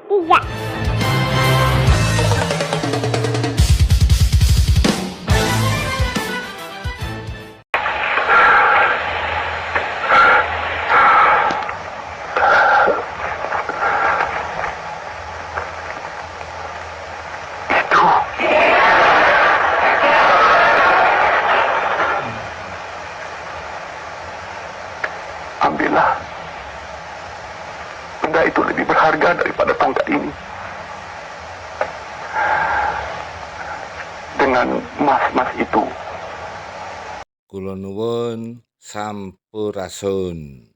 3. Ambillah. Benda itu lebih berharga daripada tongkat ini. Dengan emas-emas itu. Kula nuwun sampurasun.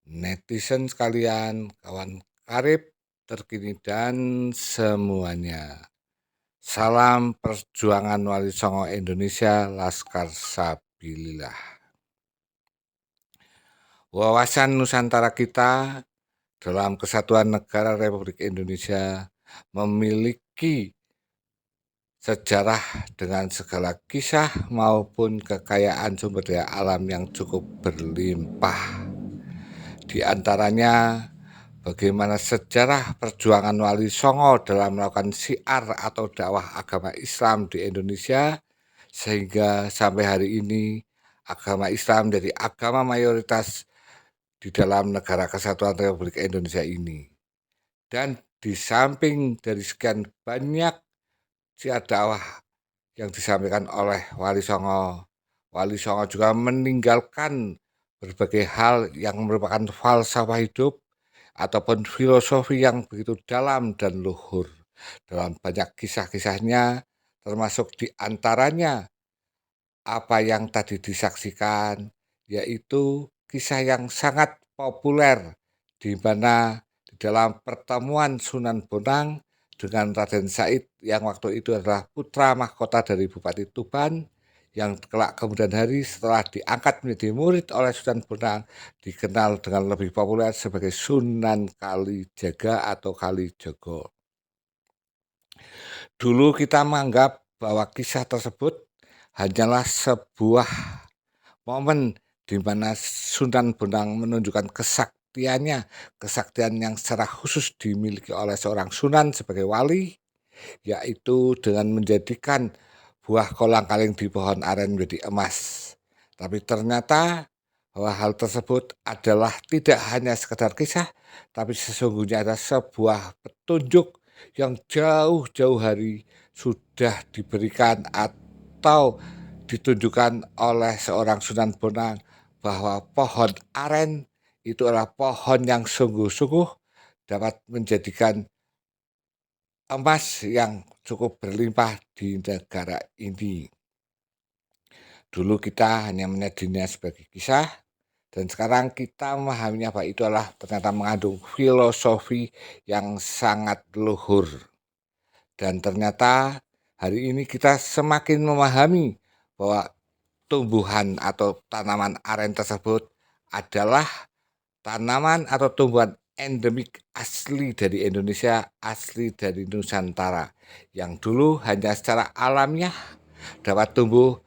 Netizen sekalian, kawan karib terkini dan semuanya. Salam perjuangan Wali Songo Indonesia Laskar Sabilillah. Wawasan Nusantara kita dalam Kesatuan Negara Republik Indonesia memiliki sejarah dengan segala kisah maupun kekayaan sumber daya alam yang cukup berlimpah. Di antaranya bagaimana sejarah perjuangan Wali Songo dalam melakukan syiar atau dakwah agama Islam di Indonesia, sehingga sampai hari ini agama Islam menjadi agama mayoritas di dalam negara Kesatuan Republik Indonesia ini. Dan di samping dari sekian banyak syiar dakwah yang disampaikan oleh Wali Songo juga meninggalkan berbagai hal yang merupakan falsafah hidup ataupun filosofi yang begitu dalam dan luhur. Dalam banyak kisah-kisahnya, termasuk di antaranya apa yang tadi disaksikan, yaitu kisah yang sangat populer di mana di dalam pertemuan Sunan Bonang dengan Raden Said yang waktu itu adalah putra mahkota dari Bupati Tuban, yang kelak kemudian hari setelah diangkat menjadi murid oleh Sunan Bonang dikenal dengan lebih populer sebagai Sunan Kalijaga atau Kalijogo. Dulu kita menganggap bahwa kisah tersebut hanyalah sebuah momen di mana Sunan Bonang menunjukkan kesaktian yang secara khusus dimiliki oleh seorang sunan sebagai wali, yaitu dengan menjadikan buah kolang-kaling di pohon aren menjadi emas. Tapi ternyata bahwa hal tersebut adalah tidak hanya sekedar kisah, tapi sesungguhnya adalah sebuah petunjuk yang jauh-jauh hari sudah diberikan atau ditunjukkan oleh seorang Sunan Bonang bahwa pohon aren itu adalah pohon yang sungguh-sungguh dapat menjadikan emas yang cukup berlimpah di negara ini. Dulu kita hanya melihatnya sebagai kisah, dan sekarang kita memahaminya bahwa itu adalah ternyata mengandung filosofi yang sangat luhur. Dan ternyata hari ini kita semakin memahami bahwa tumbuhan atau tanaman aren tersebut adalah tanaman atau tumbuhan endemik asli dari Indonesia, asli dari Nusantara, yang dulu hanya secara alamiah dapat tumbuh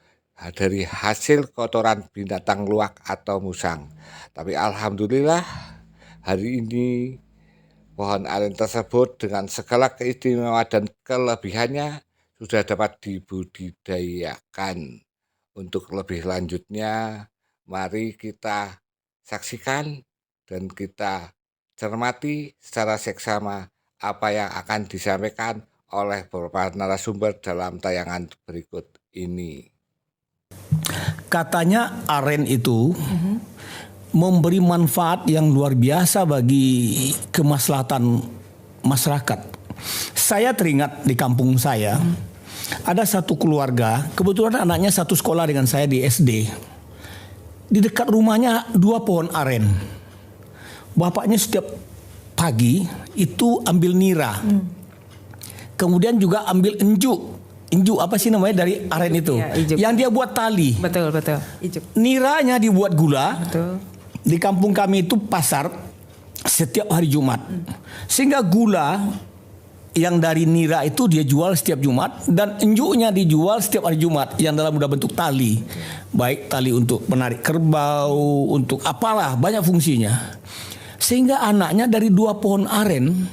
dari hasil kotoran binatang luwak atau musang. Tapi alhamdulillah hari ini pohon aren tersebut dengan segala keistimewaan dan kelebihannya sudah dapat dibudidayakan. Untuk lebih lanjutnya, mari kita saksikan dan kita cermati secara seksama apa yang akan disampaikan oleh beberapa narasumber dalam tayangan berikut ini. Katanya aren itu memberi manfaat yang luar biasa bagi kemaslahatan masyarakat. Saya teringat di kampung saya, ada satu keluarga, kebetulan anaknya satu sekolah dengan saya di SD. Di dekat rumahnya 2 pohon aren. Bapaknya setiap pagi itu ambil nira. Kemudian juga ambil enjuk. Enjuk apa sih namanya dari aren itu? Ya, ijuk. Yang dia buat tali. Betul. Ijuk. Niranya dibuat gula. Betul. Di kampung kami itu pasar setiap hari Jumat. Sehingga gula yang dari nira itu dia jual setiap Jumat, dan enjuknya dijual setiap hari Jumat yang dalam udah bentuk tali. Baik tali untuk menarik kerbau, untuk apalah, banyak fungsinya. Sehingga anaknya dari 2 pohon aren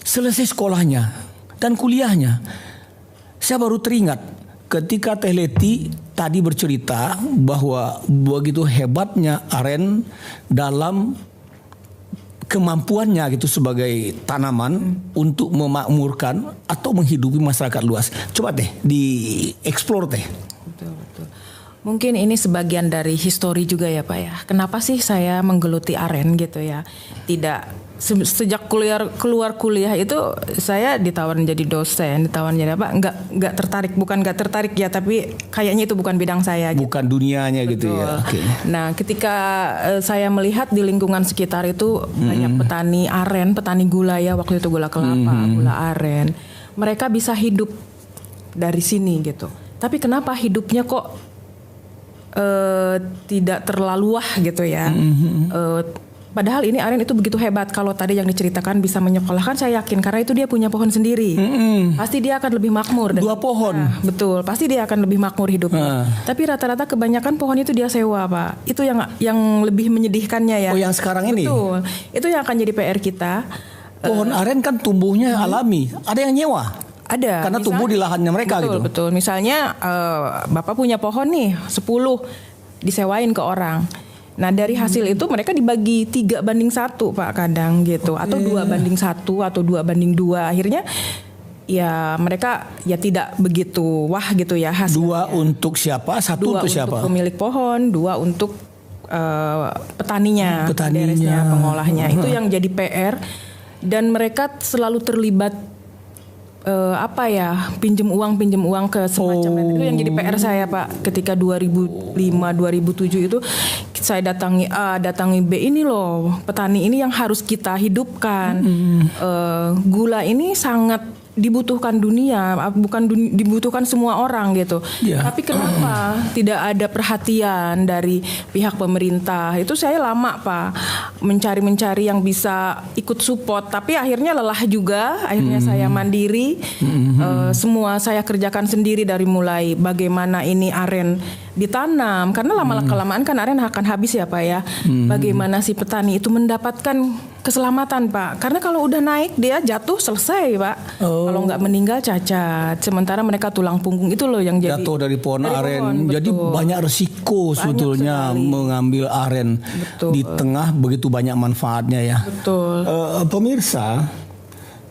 selesai sekolahnya dan kuliahnya, saya baru teringat ketika Teh Leti tadi bercerita bahwa begitu hebatnya aren dalam kemampuannya gitu sebagai tanaman untuk memakmurkan atau menghidupi masyarakat luas. Coba Teh dieksplor Teh. Betul, betul. Mungkin ini sebagian dari histori juga ya Pak ya. Kenapa sih saya menggeluti aren gitu ya? Tidak sejak keluar kuliah itu saya ditawarin jadi dosen, ditawarin jadi apa? Nggak tertarik, bukan nggak tertarik ya, tapi kayaknya itu bukan bidang saya. Bukan dunianya gitu ya. Okay. Nah, ketika saya melihat di lingkungan sekitar itu banyak petani aren, petani gula ya, waktu itu gula kelapa, gula aren. Mereka bisa hidup dari sini gitu. Tapi kenapa hidupnya kok tidak terlalu wah gitu ya? Padahal ini aren itu begitu hebat. Kalau tadi yang diceritakan bisa menyekolahkan, saya yakin karena itu dia punya pohon sendiri. Pasti dia akan lebih makmur. 2 pohon. Nah, betul, pasti dia akan lebih makmur hidupnya. Tapi rata-rata kebanyakan pohon itu dia sewa Pak. Itu yang lebih menyedihkannya ya. Oh yang sekarang ini? Betul, itu yang akan jadi PR kita. Pohon aren kan tumbuhnya alami. Ada yang nyewa? Ada. Karena tumbuh di lahannya mereka betul, gitu. Betul. Misalnya Bapak punya pohon nih 10 disewain ke orang. Nah dari hasil itu mereka dibagi 3:1 Pak kadang gitu. Atau 2:1 atau 2:2. Akhirnya ya mereka ya tidak begitu wah gitu ya hasilnya. 2 untuk siapa? 1 untuk siapa? 2 untuk pemilik pohon, 2 untuk petaninya, beresnya, pengolahnya. Itu yang jadi PR. Dan mereka selalu terlibat pinjem uang ke semacamnya. Itu yang jadi PR saya Pak ketika 2005 2007 itu saya datangi A, datangi B, ini loh petani ini yang harus kita hidupkan. Gula ini sangat dibutuhkan dunia, bukan dibutuhkan semua orang gitu. Tapi kenapa tidak ada perhatian dari pihak pemerintah? Itu saya lama Pak mencari yang bisa ikut support, tapi akhirnya lelah juga. Akhirnya saya mandiri, semua saya kerjakan sendiri dari mulai bagaimana ini aren ditanam, karena lama-kelamaan kan aren akan habis ya Pak ya. Bagaimana si petani itu mendapatkan keselamatan Pak, karena kalau udah naik dia jatuh selesai Pak. Kalau nggak meninggal cacat. Sementara mereka tulang punggung itu loh yang jadi jatuh dari pohon aren. Jadi banyak resiko sebetulnya mengambil aren. Di tengah begitu banyak manfaatnya ya. Betul. Pemirsa,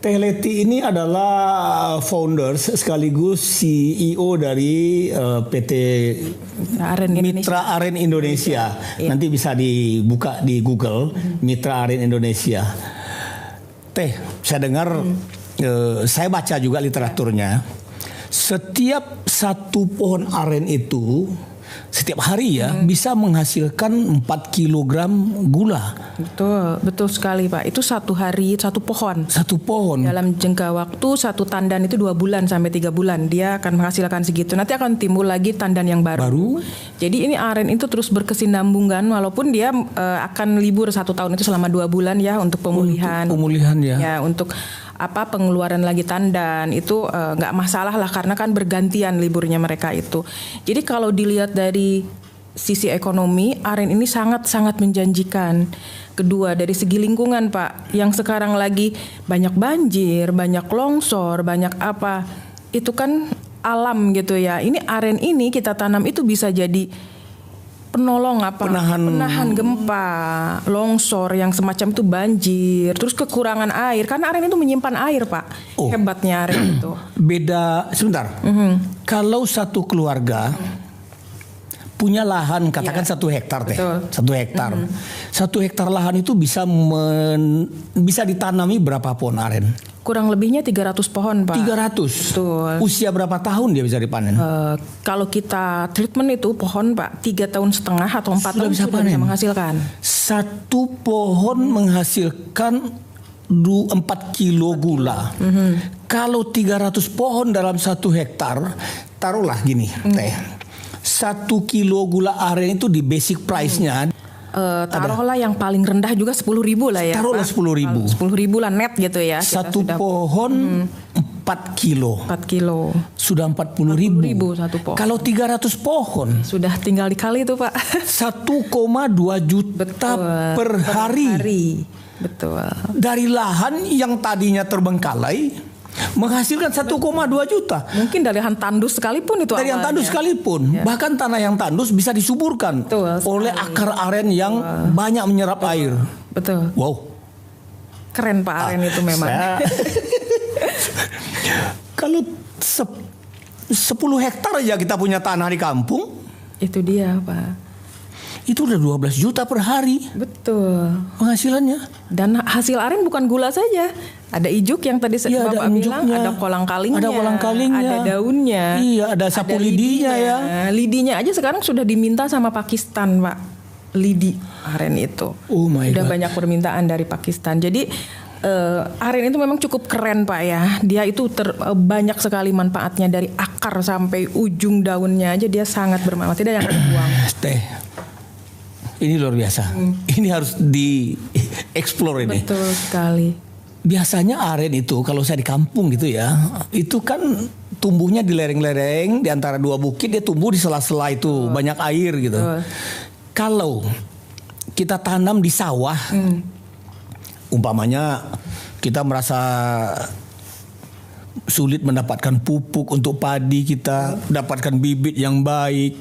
Teh Leti ini adalah founders sekaligus CEO dari PT Mitra Aren Indonesia. Nanti bisa dibuka di Google Mitra Aren Indonesia. Teh, saya dengar, saya baca juga literaturnya. Setiap 1 pohon aren itu setiap hari ya bisa menghasilkan 4 kilogram gula. Betul sekali Pak. Itu 1 hari 1 pohon. 1 pohon. Dalam jangka waktu 1 tandan itu 2 bulan sampai 3 bulan dia akan menghasilkan segitu. Nanti akan timbul lagi tandan yang baru. Jadi ini aren itu terus berkesinambungan walaupun dia akan libur 1 tahun itu selama 2 bulan ya untuk pemulihan. Untuk pemulihan ya. Ya untuk pengeluaran lagi tandan itu nggak masalah lah karena kan bergantian liburnya mereka itu. Jadi kalau dilihat dari sisi ekonomi, aren ini sangat-sangat menjanjikan. Kedua dari segi lingkungan Pak, yang sekarang lagi banyak banjir, banyak longsor, banyak apa, itu kan alam gitu ya. Ini aren ini kita tanam itu bisa jadi penolong penahan gempa, longsor yang semacam itu banjir, terus kekurangan air karena aren itu menyimpan air Pak. Hebatnya aren itu. Beda sebentar. Kalau satu keluarga punya lahan katakan 1 hektar Teh. 1 hektar. 1 hektar lahan itu bisa ditanami berapa pohon aren? Kurang lebihnya 300 pohon Pak. 300? Betul. Usia berapa tahun dia bisa dipanen? Kalau kita treatment itu pohon Pak 3,5 tahun atau 4 tahun sudah bisa menghasilkan. 1 pohon menghasilkan 4 kilo gula. Kalau 300 pohon dalam 1 hektar, taruhlah gini Teh. 1 kilo gula aren itu di basic price-nya taruhlah yang paling rendah juga 10.000 lah ya. Taruhlah 10.000. 10.000 lah net gitu ya. 1 pohon 4 kilo. 4 kilo. Sudah 40.000. 1 pohon. Kalau 300 pohon. Sudah tinggal dikali itu Pak. 1,2 juta per hari. Betul. Dari lahan yang tadinya terbengkalai menghasilkan 1,2 juta. Mungkin dari lahan tandus sekalipun itu Dari yang awalnya. tandus sekalipun, bahkan tanah yang tandus bisa disuburkan Betul oleh akar aren yang banyak menyerap air. Betul. Wow. Keren Pak aren itu memang. Kalau 10 hektar aja kita punya tanah di kampung, Itu dia Pak. itu udah 12 juta per hari Betul. penghasilannya. Dan hasil aren bukan gula saja. Ada ijuk yang tadi Iya, ada Bapak bilang, injuknya. ada kolang-kalingnya, Ada kolang-kalingnya. ada daunnya. Iya, ada sapu lidinya ya. Lidinya aja sekarang sudah diminta sama Pakistan, Pak. Lidi aren itu. Oh my Sudah God. banyak permintaan dari Pakistan. Jadi aren itu memang cukup keren Pak ya. Dia itu banyak sekali manfaatnya dari akar sampai ujung daunnya aja dia sangat bermanfaat. Tidak yang dibuang. Teh, ini luar biasa. Ini harus dieksplor ini. Betul sekali. Biasanya aren itu kalau saya di kampung gitu ya, itu kan tumbuhnya di lereng-lereng di antara dua bukit, dia tumbuh di sela-sela itu, banyak air gitu. Kalau kita tanam di sawah, umpamanya kita merasa sulit mendapatkan pupuk untuk padi kita, dapatkan bibit yang baik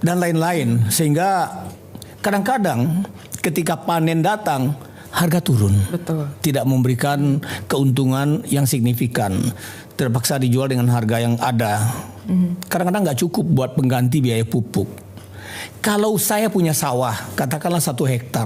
dan lain-lain, sehingga kadang-kadang ketika panen datang harga turun. Betul. Tidak memberikan keuntungan yang signifikan. Terpaksa dijual dengan harga yang ada. Kadang-kadang nggak cukup buat pengganti biaya pupuk. Kalau saya punya sawah, katakanlah 1 hektar,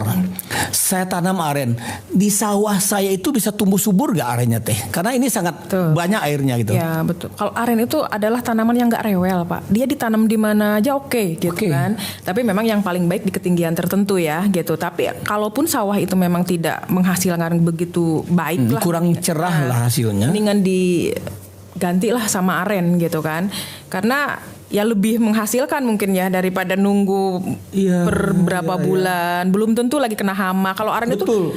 saya tanam aren. Di sawah saya itu bisa tumbuh subur gak arennya Teh? Karena ini sangat banyak airnya gitu. Ya betul. Kalau aren itu adalah tanaman yang nggak rewel Pak. Dia ditanam di mana aja oke, gitu kan. Tapi memang yang paling baik di ketinggian tertentu ya gitu. Tapi kalaupun sawah itu memang tidak menghasilkan begitu baik lah, kurang cerah lah hasilnya. mendingan digantilah sama aren gitu kan. Karena ya lebih menghasilkan mungkin ya daripada nunggu berapa bulan. Belum tentu lagi kena hama. Kalau aren itu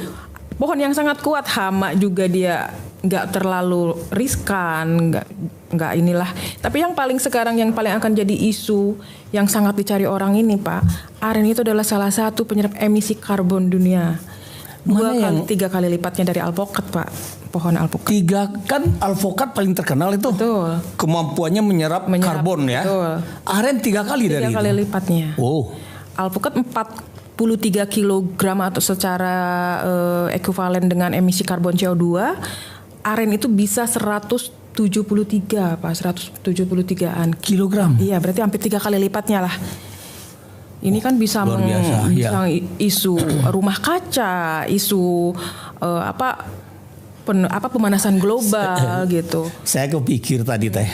pohon yang sangat kuat, hama juga dia nggak terlalu riskan, nggak inilah. Tapi yang paling sekarang yang paling akan jadi isu yang sangat dicari orang ini Pak, aren itu adalah salah satu penyerap emisi karbon dunia. 3 kali lipatnya dari alpukat Pak, pohon alpukat. 3 kan alpukat paling terkenal itu. Betul. Kemampuannya menyerap karbon ya. Betul. Aren 3 kali dari 3 kali itu. lipatnya. Oh. Alpukat 43 kilogram atau secara ekuivalen dengan emisi karbon CO2. Aren itu bisa 173 Pak, 173-an kilogram. Iya, berarti hampir 3 kali lipatnya lah. Ini kan bisa bisa isu rumah kaca, isu pemanasan global gitu. Saya kepikir tadi Teh.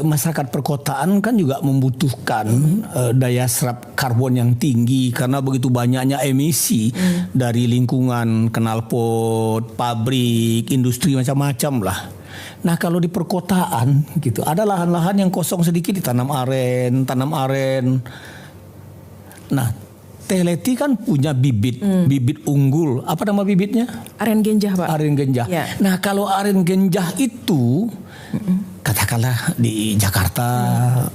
Masyarakat perkotaan kan juga membutuhkan daya serap karbon yang tinggi karena begitu banyaknya emisi dari lingkungan, knalpot, pabrik, industri macam-macam lah. Nah kalau di perkotaan gitu ada lahan-lahan yang kosong sedikit ditanam aren. Nah Teh Leti kan punya bibit unggul. Apa nama bibitnya? Aren genjah Pak. Aren genjah. Ya. Nah kalau aren genjah itu katakanlah di Jakarta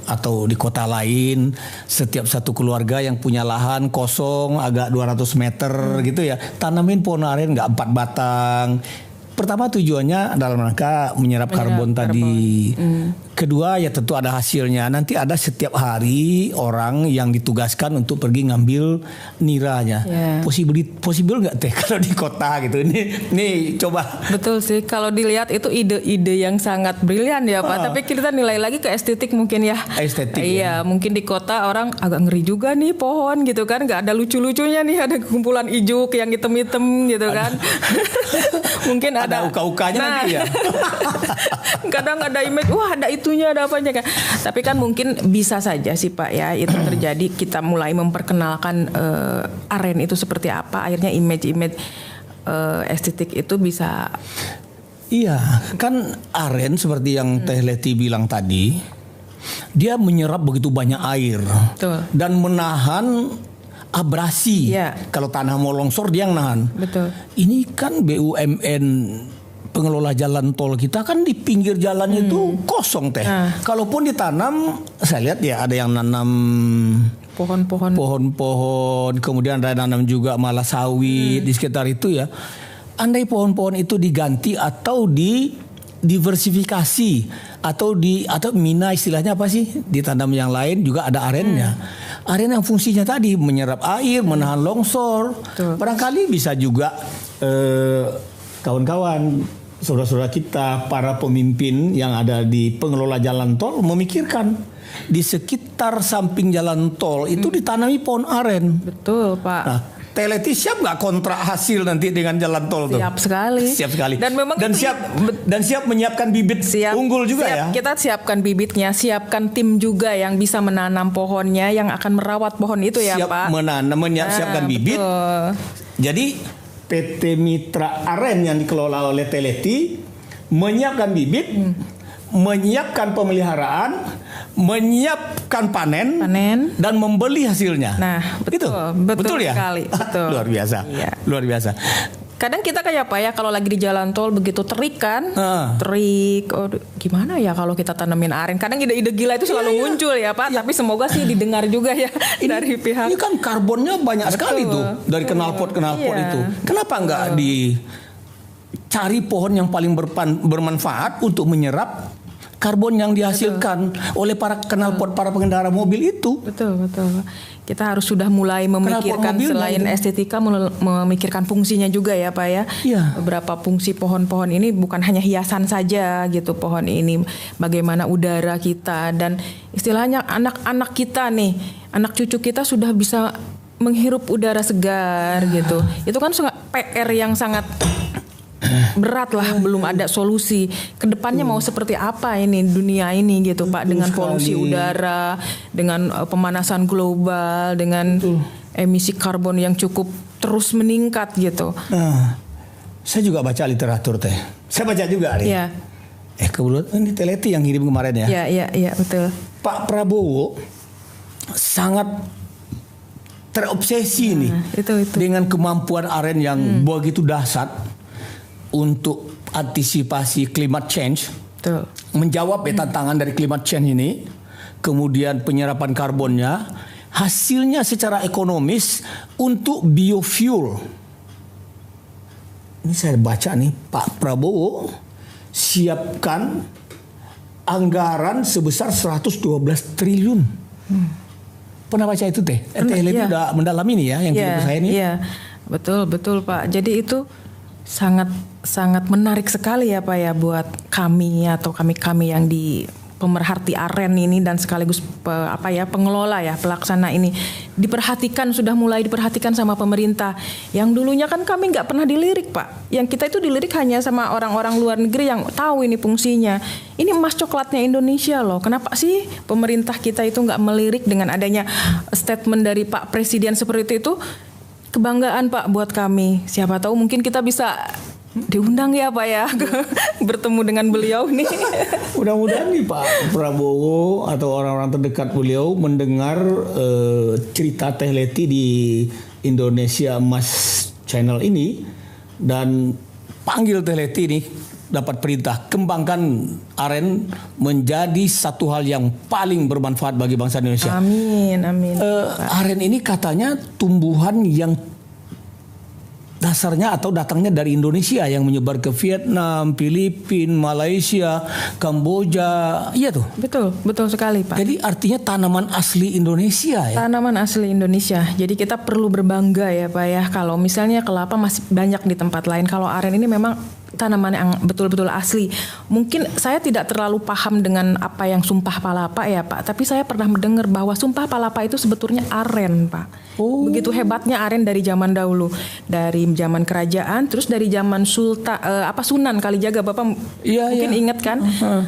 atau di kota lain, setiap satu keluarga yang punya lahan kosong agak 200 meter gitu ya, tanamin pohon aren nggak 4 batang. Pertama tujuannya dalam rangka menyerap karbon tadi. Kedua ya tentu ada hasilnya. Nanti ada setiap hari orang yang ditugaskan untuk pergi ngambil niranya. Possible nggak Teh kalau di kota gitu? Ini coba. Betul sih. Kalau dilihat itu ide-ide yang sangat brilian ya Pak. Tapi kita nilai lagi ke estetik mungkin ya. Estetik. Iya, mungkin di kota orang agak ngeri juga nih pohon gitu kan. Nggak ada lucu-lucunya nih. Ada kumpulan ijuk yang hitam-hitam gitu kan. Mungkin ada uka-ukanya nanti ya. Kadang ada image, wah ada itunya, ada apanya kan. Tapi kan mungkin bisa saja sih Pak ya itu terjadi. Kita mulai memperkenalkan aren itu seperti apa. Akhirnya image-image estetik itu bisa. Iya, kan aren seperti yang Teh Leti bilang tadi, dia menyerap begitu banyak air. Betul. Dan menahan abrasi. Kalau tanah mau longsor dia yang nahan. Betul. Ini kan BUMN pengelola jalan tol kita kan di pinggir jalan itu kosong Teh. Kalaupun ditanam, saya lihat ya ada yang nanam pohon-pohon. Kemudian ada nanam juga malah sawit di sekitar itu ya. Andai pohon-pohon itu diganti atau diversifikasi atau mina istilahnya apa sih? Ditanam yang lain juga ada arennya. Aren yang fungsinya tadi menyerap air, menahan longsor. Betul. Barangkali bisa juga kawan-kawan, saudara-saudara kita, para pemimpin yang ada di pengelola jalan tol memikirkan di sekitar samping jalan tol itu ditanami pohon aren. Betul, Pak. Nah, Teleti siap nggak kontrak hasil nanti dengan jalan tol tuh? Siap sekali. Siap sekali. Dan memang siap menyiapkan bibit unggul juga ya. Kita siapkan bibitnya, siapkan tim juga yang bisa menanam pohonnya, yang akan merawat pohon itu ya, siap Pak. Siapkan bibit. Betul. Jadi PT Mitra Aren yang dikelola oleh Teleti menyiapkan bibit, menyiapkan pemeliharaan, menyiapkan panen dan membeli hasilnya. Nah, betul ya? Sekali, betul. Luar biasa. Iya. Luar biasa. Kadang kita kayak apa ya, kalau lagi di jalan tol begitu terik kan, terik. Oh, gimana ya kalau kita tanamin aren? Kadang ide-ide gila itu selalu muncul ya, Pak. Tapi semoga sih didengar juga ya dari pihak. Ini kan karbonnya banyak sekali tuh dari knalpot itu. Kenapa nggak dicari pohon yang paling bermanfaat untuk menyerap karbon yang dihasilkan oleh para knalpot, para pengendara mobil itu? Betul. Kita harus sudah mulai memikirkan selain estetika, memikirkan fungsinya juga ya, Pak ya. Beberapa fungsi pohon-pohon ini bukan hanya hiasan saja gitu. Pohon ini bagaimana udara kita, dan istilahnya anak-anak kita nih, anak cucu kita sudah bisa menghirup udara segar gitu. Itu kan PR yang sangat berat lah, belum ada solusi. Kedepannya mau seperti apa ini dunia ini gitu, Pak, dengan polusi udara, dengan pemanasan global, dengan emisi karbon yang cukup terus meningkat gitu. Saya juga baca literatur teh. Saya baca juga nih. Iya. Kebetulan ini Teleti yang kirim kemarin ya. Iya, betul. Pak Prabowo sangat terobsesi nih itu. dengan kemampuan aren yang begitu dahsyat untuk antisipasi climate change. Betul. Menjawab tantangan dari climate change ini, kemudian penyerapan karbonnya, hasilnya secara ekonomis untuk biofuel. Ini saya baca nih, Pak Prabowo siapkan anggaran sebesar 112 triliun. Pernah baca itu teh? Teleti udah mendalami nih ya yang kirim ke saya ini. Iya, betul Pak. Jadi itu sangat menarik sekali ya Pak ya buat kami atau kami yang di pemerhati aren ini dan sekaligus pengelola ya, pelaksana ini sudah mulai diperhatikan sama pemerintah. Yang dulunya kan kami nggak pernah dilirik, Pak. Yang kita itu dilirik hanya sama orang-orang luar negeri yang tahu ini fungsinya. Ini emas coklatnya Indonesia loh. Kenapa sih pemerintah kita itu nggak melirik? Dengan adanya statement dari Pak Presiden seperti itu, kebanggaan Pak buat kami. Siapa tahu mungkin kita bisa diundang ya Pak ya bertemu dengan beliau nih. Mudah-mudahan nih Pak Prabowo atau orang-orang terdekat beliau mendengar cerita Teleti di Indonesia Emas Channel ini dan panggil Teleti nih, dapat perintah kembangkan aren menjadi satu hal yang paling bermanfaat bagi bangsa Indonesia. Amin. Aren ini katanya tumbuhan yang dasarnya atau datangnya dari Indonesia yang menyebar ke Vietnam, Filipina, Malaysia, Kamboja. Iya tuh. Betul sekali Pak. Jadi artinya tanaman asli Indonesia ya. Tanaman asli Indonesia. Jadi kita perlu berbangga ya Pak ya. Kalau misalnya kelapa masih banyak di tempat lain, kalau aren ini memang tanaman yang betul-betul asli. Mungkin saya tidak terlalu paham dengan apa yang sumpah palapa ya Pak, tapi saya pernah mendengar bahwa sumpah palapa itu sebetulnya aren Pak. Begitu hebatnya aren dari zaman dahulu, dari zaman kerajaan, terus dari zaman Sunan Kalijaga, Bapak mungkin ingat kan?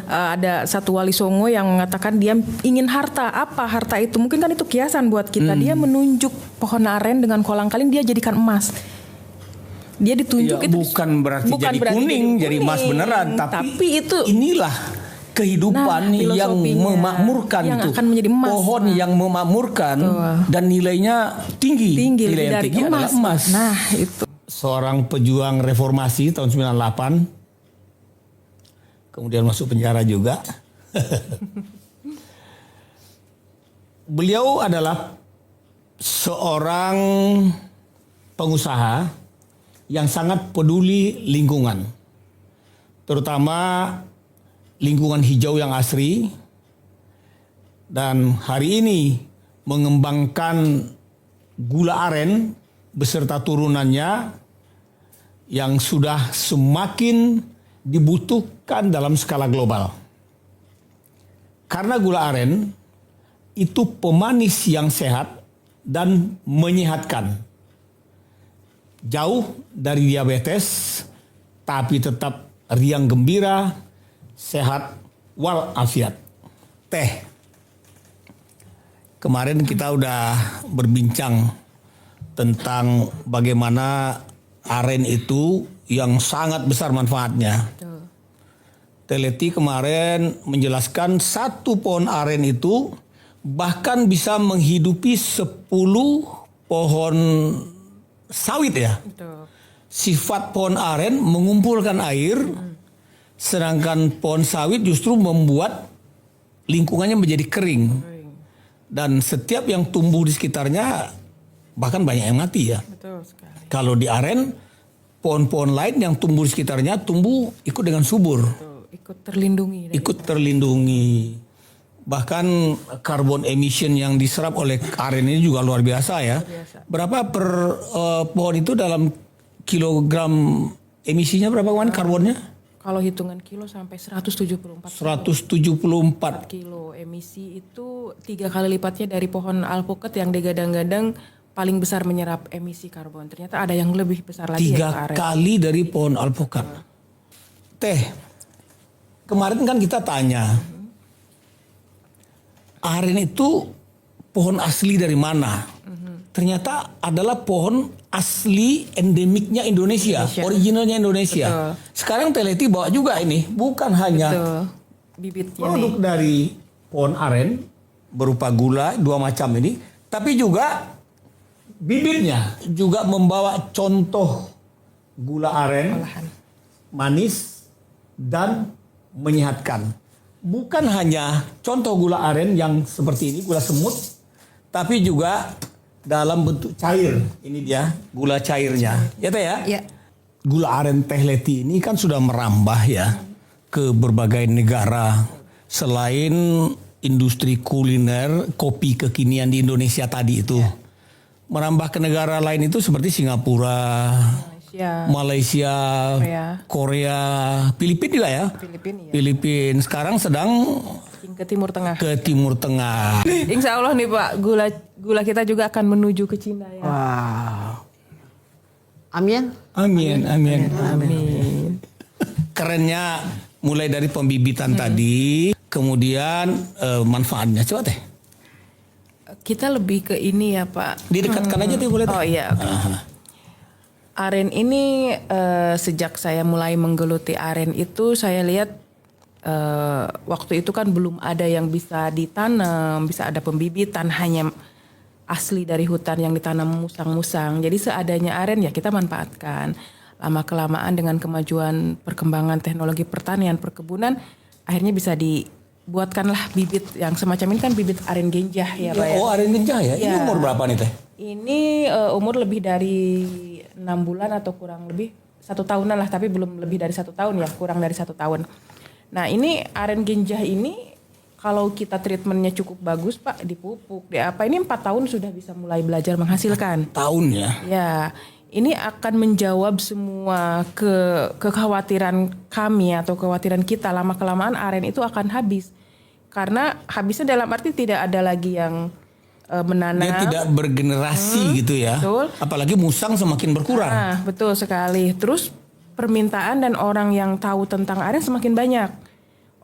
Ada satu wali Songo yang mengatakan dia ingin harta. Apa harta itu? Mungkin kan itu kiasan buat kita. Dia menunjuk pohon aren dengan kolang-kaling, dia jadikan emas. Dia ditunjuk itu bukan berarti kuning, jadi emas beneran, tapi itu inilah kehidupan yang memakmurkan yang itu. Akan menjadi emas. Pohon yang memakmurkan dan nilainya tinggi. Nilai yang tinggi adalah emas. Nah, itu. Seorang pejuang reformasi tahun 98. Kemudian masuk penjara juga. Beliau adalah seorang pengusaha yang sangat peduli lingkungan, terutama lingkungan hijau yang asri, dan hari ini mengembangkan gula aren beserta turunannya yang sudah semakin dibutuhkan dalam skala global. Karena gula aren itu pemanis yang sehat dan menyehatkan. Jauh dari diabetes, tapi tetap riang gembira, sehat walafiat. Teh. Kemarin kita udah berbincang tentang bagaimana aren itu yang sangat besar manfaatnya. Betul. Teleti kemarin menjelaskan 1 pohon aren itu bahkan bisa menghidupi 10 pohon sawit ya. Betul. Sifat pohon aren mengumpulkan air, sedangkan pohon sawit justru membuat lingkungannya menjadi kering. Dan setiap yang tumbuh di sekitarnya bahkan banyak yang mati ya. Betul sekali. Kalau di aren, pohon-pohon lain yang tumbuh di sekitarnya tumbuh ikut dengan subur. Betul. Ikut terlindungi. Ikut terlindungi. Bahkan carbon emission yang diserap oleh aren ini juga luar biasa ya. Berapa per pohon itu dalam kilogram emisinya berapa kan karbonnya? Kalau hitungan kilo sampai 174 174. kilo emisi itu 3 kali lipatnya dari pohon alpukat yang digadang-gadang paling besar menyerap emisi karbon. Ternyata ada yang lebih besar lagi 3 kali dari pohon alpukat. Teh, kemarin kan kita tanya, aren itu pohon asli dari mana? Ternyata adalah pohon asli endemiknya Indonesia. Originalnya Indonesia. Betul. Sekarang Teleti bawa juga ini, bukan hanya Betul. Bibitnya produk nih. dari pohon aren berupa gula 2 macam ini, tapi juga bibitnya juga membawa contoh gula aren Olahan. manis dan menyehatkan. Bukan hanya contoh gula aren yang seperti ini, gula semut, tapi juga dalam bentuk cair. Ini dia gula cairnya. Ya Teh ya? Ya. Gula aren Teh Leti ini kan sudah merambah ya ke berbagai negara. Selain industri kuliner kopi kekinian di Indonesia tadi itu. Merambah ke negara lain itu seperti Singapura, Malaysia, Korea, Filipina juga ya. Filipina. Sekarang sedang ke Timur Tengah. Ke Timur Tengah. Insya Allah nih Pak, gula kita juga akan menuju ke Cina ya. Wow. Amin. Amin, amin, Amin. Kerennya mulai dari pembibitan tadi, kemudian manfaatnya. Coba Teh. Kita lebih ke ini ya Pak. Didekatkan aja Teh boleh Teh. Oh iya. Okay. Aren ini sejak saya mulai menggeluti aren itu saya lihat waktu itu kan belum ada yang bisa ditanam, bisa ada pembibitan, hanya asli dari hutan yang ditanam musang-musang. Jadi seadanya aren ya kita manfaatkan. Lama-kelamaan dengan kemajuan perkembangan teknologi pertanian, perkebunan, akhirnya bisa dibuatkanlah bibit yang semacam ini kan bibit aren genjah ya Pak ya. Oh aren genjah ya? Ini Ya. umur berapa nih Teh? Ini umur lebih dari 6 bulan atau kurang lebih 1 tahunan lah, tapi belum lebih dari 1 tahun ya, kurang dari 1 tahun. Nah ini aren genjah ini kalau kita treatmentnya cukup bagus Pak, dipupuk, di apa ini 4 tahun sudah bisa mulai belajar menghasilkan. Tahun ya? Ya, ini akan menjawab semua kekhawatiran kami atau kekhawatiran kita. Lama-kelamaan aren itu akan habis. Karena habisnya dalam arti tidak ada lagi yang menanam. Dia tidak bergenerasi gitu ya. Betul. Apalagi musang semakin berkurang. Nah, betul sekali. Terus permintaan dan orang yang tahu tentang aren semakin banyak.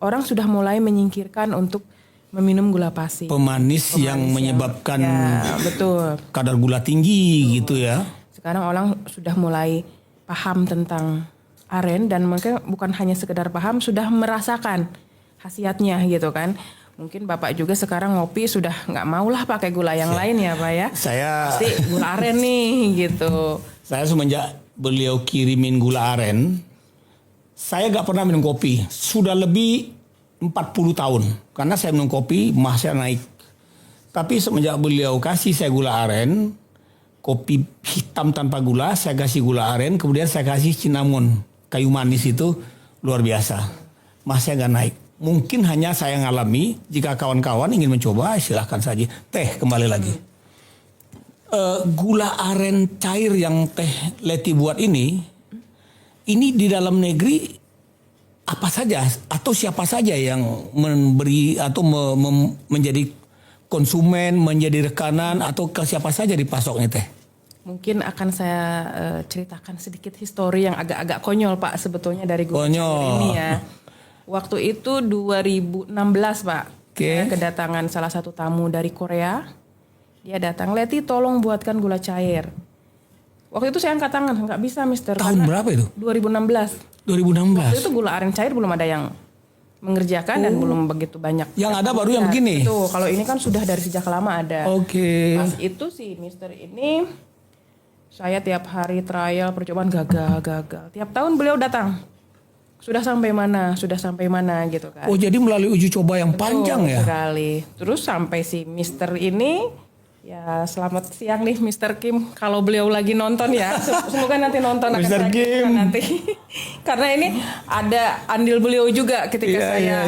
Orang sudah mulai menyingkirkan untuk meminum gula pasir. Pemanis yang menyebabkan ya, betul. kadar gula tinggi gitu ya. Sekarang orang sudah mulai paham tentang aren dan mereka bukan hanya sekedar paham, sudah merasakan khasiatnya gitu kan. Mungkin Bapak juga sekarang ngopi sudah nggak maulah pakai gula yang lain ya Pak ya. Saya pasti gula aren nih gitu. Saya semenjak beliau kirimin gula aren, saya nggak pernah minum kopi. Sudah lebih 40 tahun. Karena saya minum kopi masih naik. Tapi semenjak beliau kasih saya gula aren, kopi hitam tanpa gula, saya kasih gula aren, kemudian saya kasih cinnamon, kayu manis itu luar biasa. Masnya nggak naik. Mungkin hanya saya ngalami, jika kawan-kawan ingin mencoba silahkan saja. Teh kembali lagi. Gula aren cair yang Teh Leti buat ini di dalam negeri apa saja atau siapa saja yang memberi atau menjadi konsumen, menjadi rekanan atau ke siapa saja dipasoknya Teh? Mungkin akan saya ceritakan sedikit histori yang agak-agak konyol Pak sebetulnya dari gula cair ini ya. Waktu itu 2016 Pak, saya kedatangan salah satu tamu dari Korea. Dia datang, Leti tolong buatkan gula cair. Waktu itu saya angkat tangan, nggak bisa Mister. Tahun berapa itu? 2016. 2016. Waktu itu gula aren cair belum ada yang mengerjakan dan belum begitu banyak. Yang ada baru yang begini? Tuh, kalau ini kan sudah dari sejak lama ada. Oke. Pas itu si Mister ini, saya tiap hari trial percobaan gagal. Tiap tahun beliau datang. Sudah sampai mana gitu kan. Oh jadi melalui uji coba yang panjang ya? Sekali. Terus sampai si Mister ini, ya selamat siang nih Mister Kim. Kalau beliau lagi nonton ya, semoga nanti nonton akan Mr. saya Kim nanti. Karena ini ada andil beliau juga ketika saya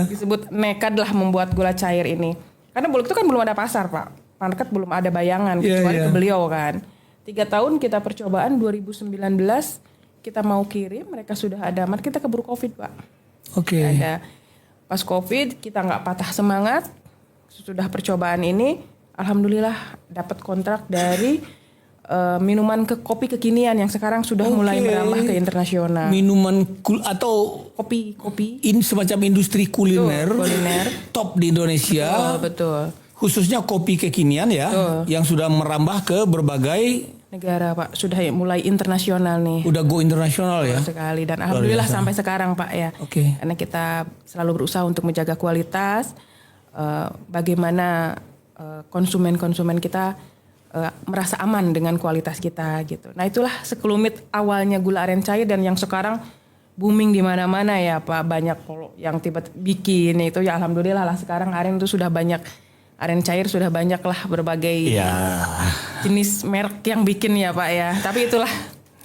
disebut nekat lah membuat gula cair ini. Karena itu kan belum ada pasar Pak. Market belum ada bayangan kecuali ke beliau kan. 3 tahun kita percobaan 2019 kita mau kirim, mereka sudah ada, kita keburu COVID Pak. Oke. Ada pas COVID kita nggak patah semangat, sudah percobaan ini, alhamdulillah dapat kontrak dari minuman kopi kekinian yang sekarang sudah mulai merambah ke internasional. Minuman atau kopi. Ini semacam industri kuliner, top di Indonesia. Betul. Khususnya kopi kekinian ya, yang sudah merambah ke berbagai negara Pak, sudah mulai internasional nih. Udah go internasional ya. Sekali dan alhamdulillah sampai sekarang Pak ya. Karena kita selalu berusaha untuk menjaga kualitas, bagaimana konsumen kita merasa aman dengan kualitas kita gitu. Nah itulah sekelumit awalnya gula aren cair dan yang sekarang booming di mana-mana ya Pak. Banyak yang tiba-tiba bikin itu ya alhamdulillah lah sekarang aren itu sudah banyak. Aren cair sudah banyak lah berbagai jenis merek yang bikin ya Pak ya. Tapi itulah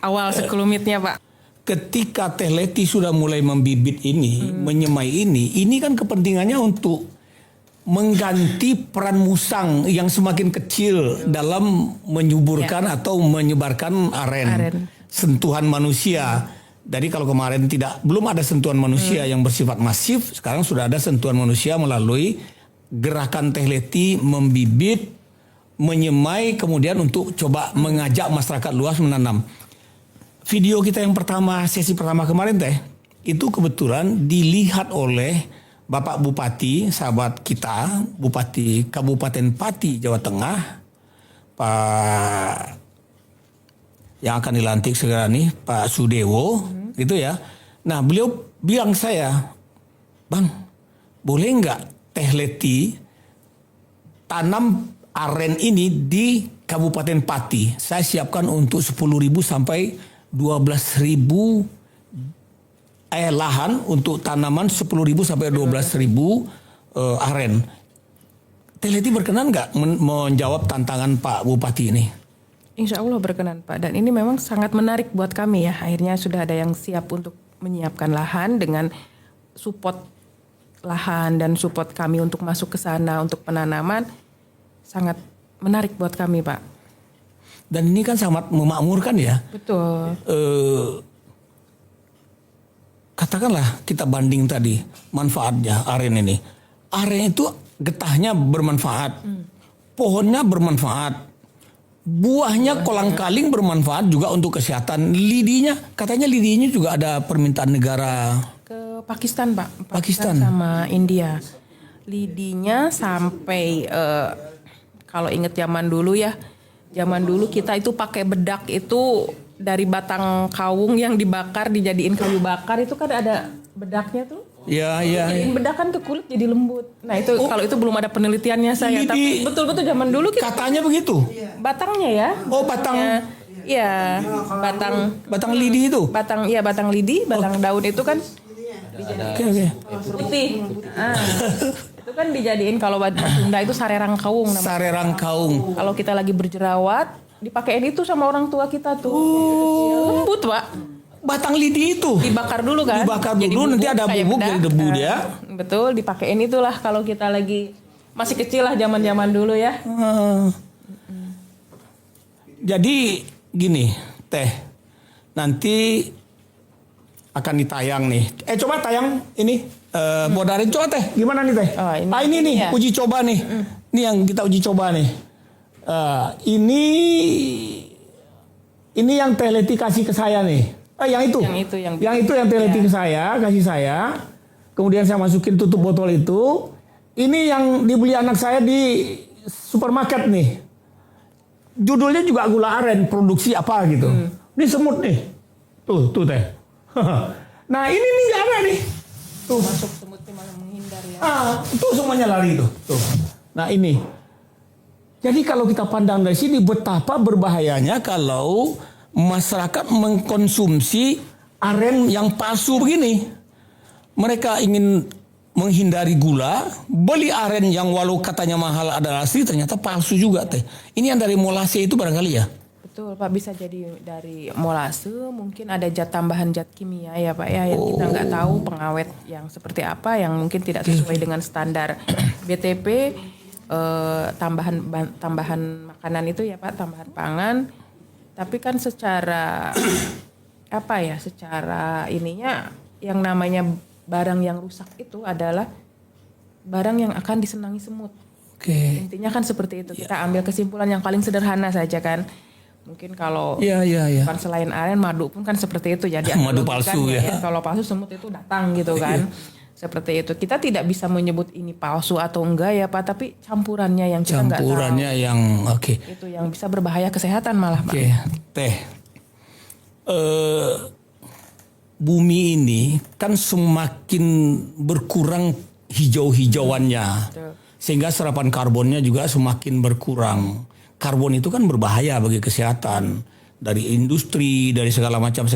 awal sekelumitnya Pak. Ketika Teh Leti sudah mulai membibit ini, menyemai ini kan kepentingannya untuk mengganti peran musang yang semakin kecil dalam menyuburkan atau menyebarkan aren. Sentuhan manusia. Jadi kalau kemarin belum ada sentuhan manusia yang bersifat masif, sekarang sudah ada sentuhan manusia melalui gerakan Teh Leti membibit, menyemai, kemudian untuk coba mengajak masyarakat luas menanam. Video kita yang pertama, sesi pertama kemarin Teh, itu kebetulan dilihat oleh Bapak Bupati, sahabat kita, Bupati Kabupaten Pati, Jawa Tengah, Pak yang akan dilantik segera nih, Pak Sudewo, gitu ya. Nah beliau bilang saya, Bang, boleh nggak Teh Leti tanam aren ini di Kabupaten Pati. Saya siapkan untuk 10.000 sampai 12.000 lahan untuk tanaman 10.000 sampai 12.000 aren. Teh Leti berkenan nggak menjawab tantangan Pak Bupati ini? Insya Allah berkenan Pak. Dan ini memang sangat menarik buat kami ya. Akhirnya sudah ada yang siap untuk menyiapkan lahan dengan support lahan dan support kami untuk masuk ke sana untuk penanaman sangat menarik buat kami Pak. Dan ini kan sangat memakmurkan ya. Betul. Katakanlah kita banding tadi manfaatnya aren ini. Aren itu getahnya bermanfaat, pohonnya bermanfaat, buahnya kolang-kaling bermanfaat juga untuk kesehatan. Katanya lidinya juga ada permintaan negara. Pakistan Pak, Pakistan sama India. Lidinya sampai kalau inget zaman dulu kita itu pakai bedak itu dari batang kawung yang dibakar dijadiin kayu bakar itu kan ada bedaknya tuh. Iya. Jadiin bedak kan ke kulit jadi lembut. Nah itu kalau itu belum ada penelitiannya saya. Tapi betul-betul zaman dulu kita katanya begitu. Batangnya ya. Oh batang. Iya batang lidi itu. Batang lidi, batang daun itu kan. Oke. Putih. Itu kan dijadiin kalau bahasa Sunda itu sarerang kaung namanya. Sarerang kaung. Kalau kita lagi berjerawat, dipakein itu sama orang tua kita tuh. Lembut, Pak. Batang lidi itu Dibakar dulu kan? dibakar Jadi dulu, nanti bubuk, ada kayak bubuk bedak. dari debu Nah, dia. Betul, dipakein itulah kalau kita lagi masih kecil lah zaman-zaman dulu ya. Jadi gini, Teh, nanti akan ditayang nih. Coba tayang ini, Bodarin coba Teh, gimana nih Teh? Oh, ini. Ini nih Ya. uji coba nih, ini yang kita uji coba nih. Ini yang Teh Leti kasih ke saya nih. Yang itu. Yang itu yang Teh Leti ke saya, kasih saya. Kemudian saya masukin tutup botol itu. Ini yang dibeli anak saya di supermarket nih. Judulnya juga gula aren, produksi apa gitu. Ini semut nih. Tuh Teh. Nah ini nih nggak ada nih. Tuh. Masuk semutnya malah menghindar ya. Tuh semuanya lari tuh. Nah ini. Jadi kalau kita pandang dari sini betapa berbahayanya kalau masyarakat mengkonsumsi aren yang palsu begini. Mereka ingin menghindari gula, beli aren yang walau katanya mahal adalah asli, ternyata palsu juga Teh. Ini yang dari molase itu barangkali ya? Betul Pak, bisa jadi dari molase, mungkin ada tambahan zat kimia ya Pak ya, yang kita nggak tahu pengawet yang seperti apa, yang mungkin tidak sesuai dengan standar BTP, tambahan makanan itu ya Pak, tambahan pangan. Tapi kan secara secara ininya yang namanya barang yang rusak itu adalah barang yang akan disenangi semut. Oke. Intinya kan seperti itu. Kita ambil kesimpulan yang paling sederhana saja kan. Mungkin kalau Iya. bukan selain aren, madu pun kan seperti itu. Jadi Madu palsu ya. Kalau palsu semut itu datang gitu kan. Seperti itu. Kita tidak bisa menyebut ini palsu atau enggak ya Pak. Tapi campurannya yang kita nggak tahu. Campurannya yang oke. Itu yang bisa berbahaya kesehatan malah Pak. Oke, Teh. Bumi ini kan semakin berkurang hijau-hijauannya. Sehingga serapan karbonnya juga semakin berkurang. Karbon itu kan berbahaya bagi kesehatan. Dari industri, dari segala macam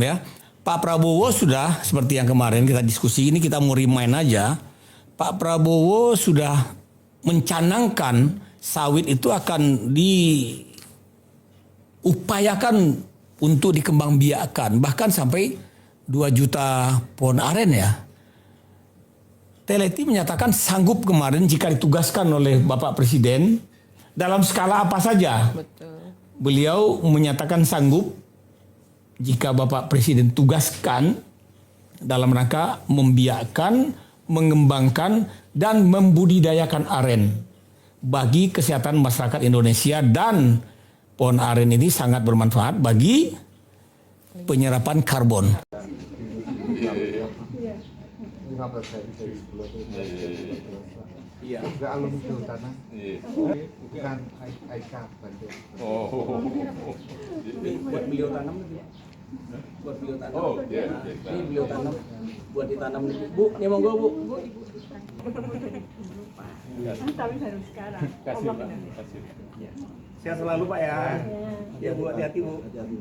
ya. Pak Prabowo sudah, seperti yang kemarin kita diskusi, ini kita mau remind aja. Pak Prabowo sudah mencanangkan sawit itu akan diupayakan untuk dikembangbiakkan. Bahkan sampai 2 juta pohon aren ya. Teh Leti menyatakan sanggup kemarin jika ditugaskan oleh Bapak Presiden dalam skala apa saja. Betul. Beliau menyatakan sanggup jika Bapak Presiden tugaskan dalam rangka membiakkan, mengembangkan, dan membudidayakan aren bagi kesehatan masyarakat Indonesia, dan pohon aren ini sangat bermanfaat bagi penyerapan karbon. Iya. Juga alumni kehutanan. Bukan Aika Bantu. Buat beliau tanam lagi. Buat beliau tanam. Oh, iya. Ini beliau tanam buat ditanam lagi. Bu, ini monggo Bu. Tapi baru sekarang. Kasih Pak. Kasih. Sehat selalu Pak ya. Ya Bu, hati-hati Bu. Hati-hati.